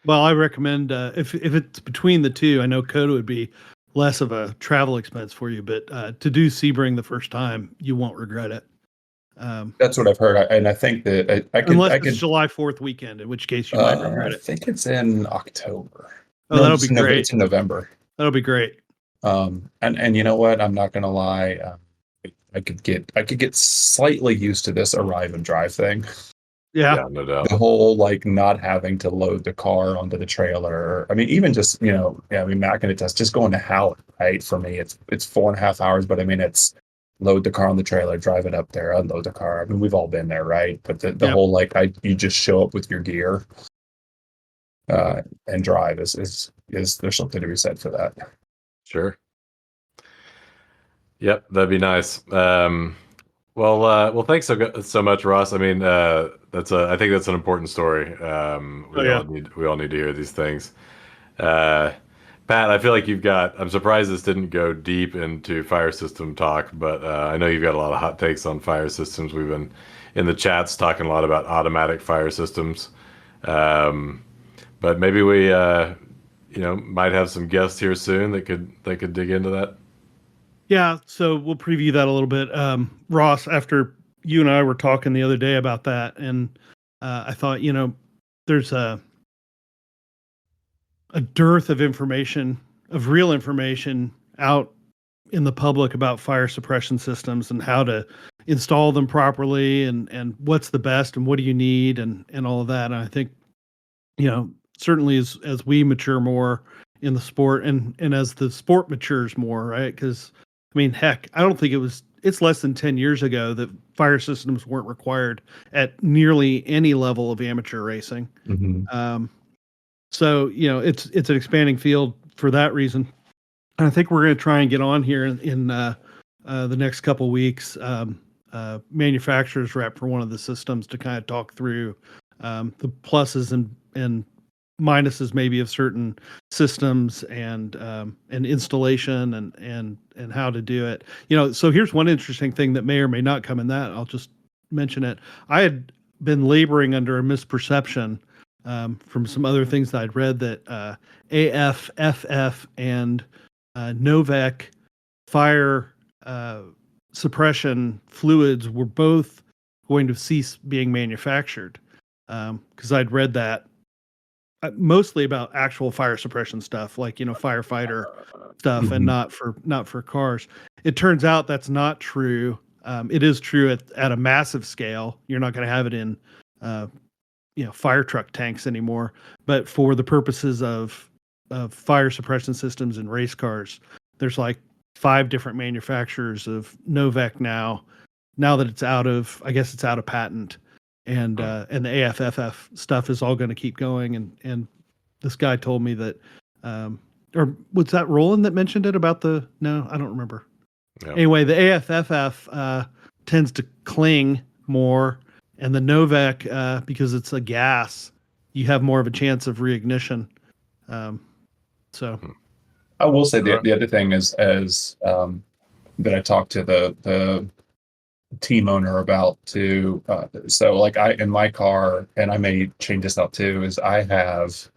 Well, I recommend if it's between the two, I know Coda would be less of a travel expense for you, but to do Sebring the first time, you won't regret it. That's what I've heard, and I think that I could. Unless I it's could. July 4th weekend, in which case you might regret I it. think it's in October. Oh, No, that'll it's be great. It's in November. That'll be great. And you know what? I'm not gonna lie. I could get slightly used to this arrive and drive thing. Yeah. No doubt. The whole like not having to load the car onto the trailer. I mean, even just I mean, Mac and attest, just going to Howard, right? For me, it's 4.5 hours, but I mean, it's load the car on the trailer, drive it up there, unload the car. I mean, we've all been there, right? But the Yep. whole like you just show up with your gear and drive is there's something to be said for that. Sure. Yep, that'd be nice. Well, thanks so much, Ross. I mean, I think that's an important story. We all need to hear these things. Pat, I feel like I'm surprised this didn't go deep into fire system talk, but I know you've got a lot of hot takes on fire systems. We've been in the chats talking a lot about automatic fire systems. But maybe we, might have some guests here soon that could dig into that. Yeah, so we'll preview that a little bit. Ross, after you and I were talking the other day about that, and I thought, there's a dearth of information, of real information out in the public about fire suppression systems and how to install them properly and what's the best and what do you need and all of that. And I think, certainly as we mature more in the sport and as the sport matures more, right? Because I mean, heck, I don't think it's less than 10 years ago that fire systems weren't required at nearly any level of amateur racing. Mm-hmm. So, it's an expanding field for that reason. And I think we're going to try and get on here in the next couple weeks, manufacturer's rep for one of the systems to kind of talk through the pluses and minuses maybe of certain systems and installation and how to do it. So here's one interesting thing that may or may not come in that. I'll just mention it. I had been laboring under a misperception from some other things that I'd read that AFFF and Novec fire suppression fluids were both going to cease being manufactured because I'd read that mostly about actual fire suppression stuff, like firefighter stuff, Mm-hmm. and not for cars. It turns out that's not true. It is true at a massive scale. You're not going to have it in fire truck tanks anymore, but for the purposes of fire suppression systems in race cars, there's like 5 different manufacturers of Novec now that it's out of patent. And the AFFF stuff is all going to keep going. And this guy told me that, or was that Roland that mentioned it about no, I don't remember. Yeah. Anyway, the AFFF tends to cling more, and the Novec, because it's a gas, you have more of a chance of reignition. So I will say Right. the other thing is that I talked to the team owner about too. So like in my car, and I may change this out too, is I have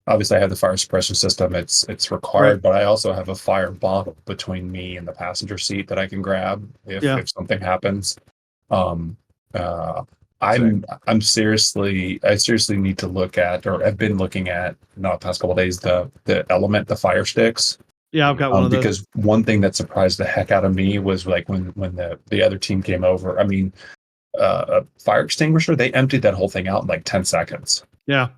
obviously I have the fire suppression system. It's required, Right. but I also have a fire bottle between me and the passenger seat that I can grab Yeah. if something happens. Um, uh, Same. I seriously need to look at, or I've been looking at, not the past couple of days, the element, the fire sticks. Yeah, I've got one of those. Because one thing that surprised the heck out of me was like when the other team came over. I mean, a fire extinguisher, they emptied that whole thing out in like 10 seconds. Yeah.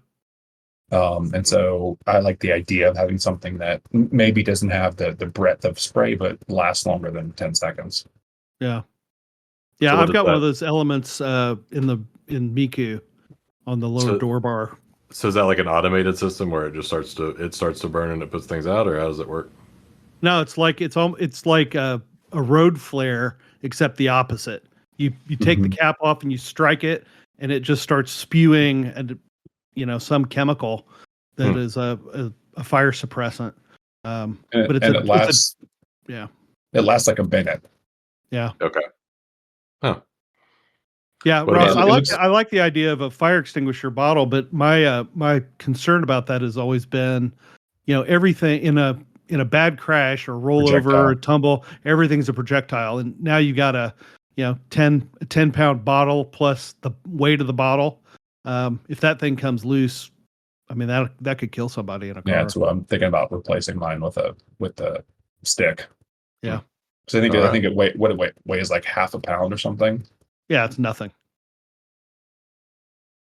And so I like the idea of having something that maybe doesn't have the breadth of spray, but lasts longer than 10 seconds. Yeah. Yeah, So what I've does got one of that? those elements in Miku on the lower So door bar. so is that like an automated system where it starts to burn and it puts things out, or how does it work? No, it's like a road flare, except the opposite. You take the Mhm. cap off and you strike it, and it just starts spewing and some chemical that Hmm. is a fire suppressant. And, But and yeah, it lasts like a minute. yeah. Okay. Huh. Yeah, What Ross, about? And it looks I like the idea of a fire extinguisher bottle, but my concern about that has always been, everything in a bad crash or rollover or projectile. tumble, everything's a projectile, and now you got a 10 pound bottle plus the weight of the bottle. If that thing comes loose, I mean that could kill somebody in a Yeah, car. that's what I'm thinking about replacing mine with the stick. Hmm. Yeah, So All I right. think it weighs like half a pound or something. yeah, it's nothing.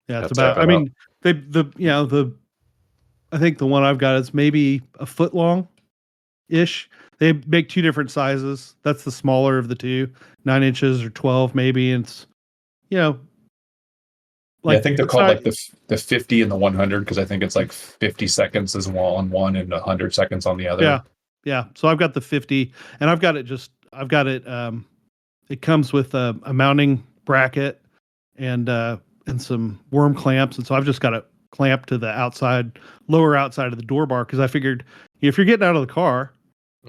Yeah, it's Have to check about. I that out. mean, the I think the one I've got is maybe a foot long ish. They make two different sizes. That's the smaller of the two, 9 inches or 12 maybe. And it's you know Yeah, I like think they're it's called not. like the 50 and the 100 because I think it's like 50 seconds is on one and 100 seconds on the Yeah, other. yeah. So I've got the 50, and I've got it. It comes with a mounting bracket and some worm clamps, and so I've just got it clamped to the lower outside of the door bar because I figured if you're getting out of the car,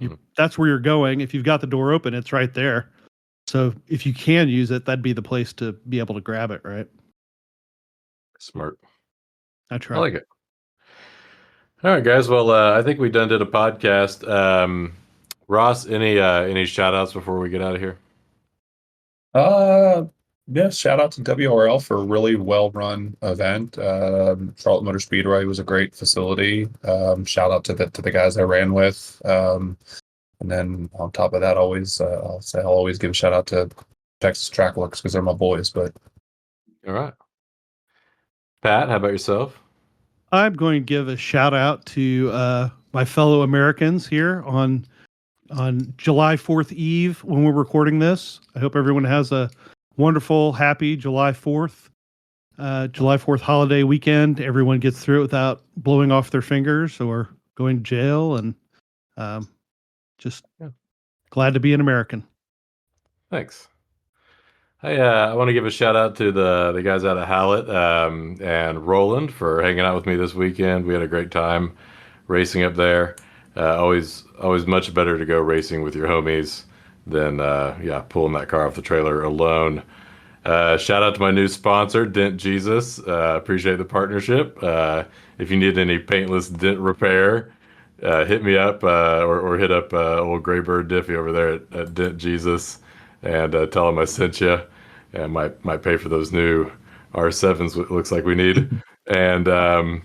Mhm. that's where you're going. If you've got the door open, it's right there. So if you can use it, that'd be the place to be able to grab it, right? Smart. I I try. like it. All right, guys. Well, I think we done did a podcast. Ross, any shout outs before we get out of here? Uh, yeah, shout out to WRL for a really well run event. Charlotte Motor Speedway was a great facility. Shout out to the guys I ran with. And then on top of that, I'll always give a shout out to Texas Track Works because they're my boys. But All right. Pat, how about yourself? I'm going to give a shout out to my fellow Americans here on July 4th Eve when we're recording this. I hope everyone has a wonderful, happy July 4th holiday weekend. Everyone gets through it without blowing off their fingers or going to jail, and um, just Yeah. glad to be an American. Thanks. Hey, I want to give a shout out to the guys out of Hallett and Roland for hanging out with me this weekend. We had a great time racing up there. Always much better to go racing with your homies than pulling that car off the trailer alone. Shout out to my new sponsor, Dent Jesus. Appreciate the partnership. If you need any paintless dent repair, hit me up or hit up old Graybird Diffie over there at Dent Jesus and tell him I sent you. And might pay for those new R7s. It looks like we need. And Do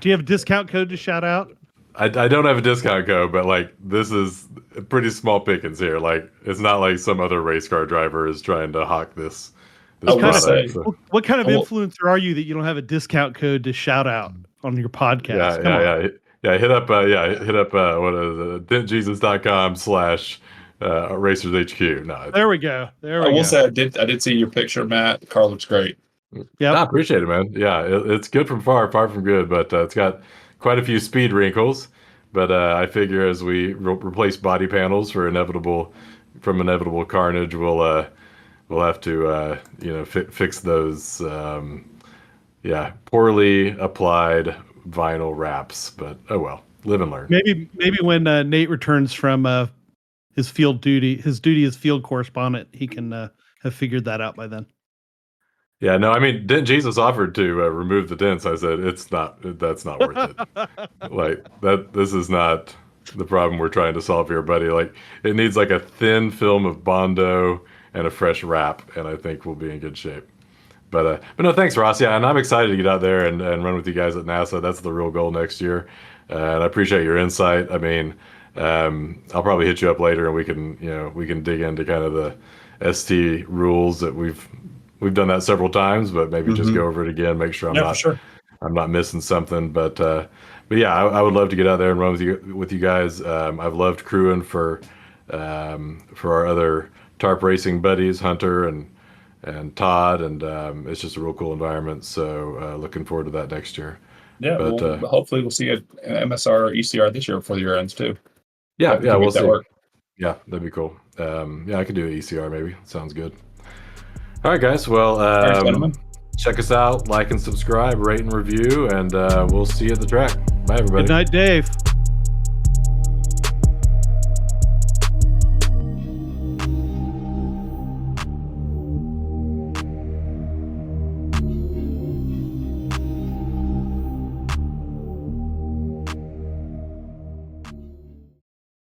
you have a discount code to shout out? I don't have a discount code, but like this is pretty small pickings here. Like it's not like some other race car driver is trying to hawk this I will product. say, So, What kind of I will, influencer are you that you don't have a discount code to shout out on your yeah, podcast? Come yeah, on. yeah. Hit up what is it? dentjesus.com/racers HQ. No, There we go. There I we will go. say I did see your picture, Matt. The car looks great. I Yep. appreciate it, man. Yeah, it's good from far from good, but it's got quite a few speed wrinkles. But I figure as we replace body panels for inevitable carnage, we'll have to fix those poorly applied vinyl wraps. But oh well, live and learn. Maybe when Nate returns from his duty as field correspondent, he can have figured that out by then. Yeah, no, I mean, Dent Jesus offered to remove the dents. I said that's not worth it. Like that, this is not the problem we're trying to solve here, buddy. Like it needs like a thin film of Bondo and a fresh wrap, and I think we'll be in good shape. But no, thanks, Ross. Yeah, and I'm excited to get out there and run with you guys at NASA. That's the real goal next year. And I appreciate your insight. I mean, I'll probably hit you up later, and we can dig into kind of the ST rules that we've done that several times, but maybe just go over it again, make sure Yeah, for sure. I'm not missing something. But yeah, I would love to get out there and run with you guys. I've loved crewing for our other tarp racing buddies, Hunter and Todd, and it's just a real cool environment. So looking forward to that next year. Yeah, But well, hopefully we'll see an MSR or ECR this year before the year ends too. yeah, If we yeah, can we'll make that see. work. Yeah, that'd be cool. Yeah, I could do an ECR maybe. Sounds good. All right, guys. Well, All right, gentlemen. check us out, like and subscribe, rate and review, and we'll see you at the track. Bye, everybody. Good night, Dave.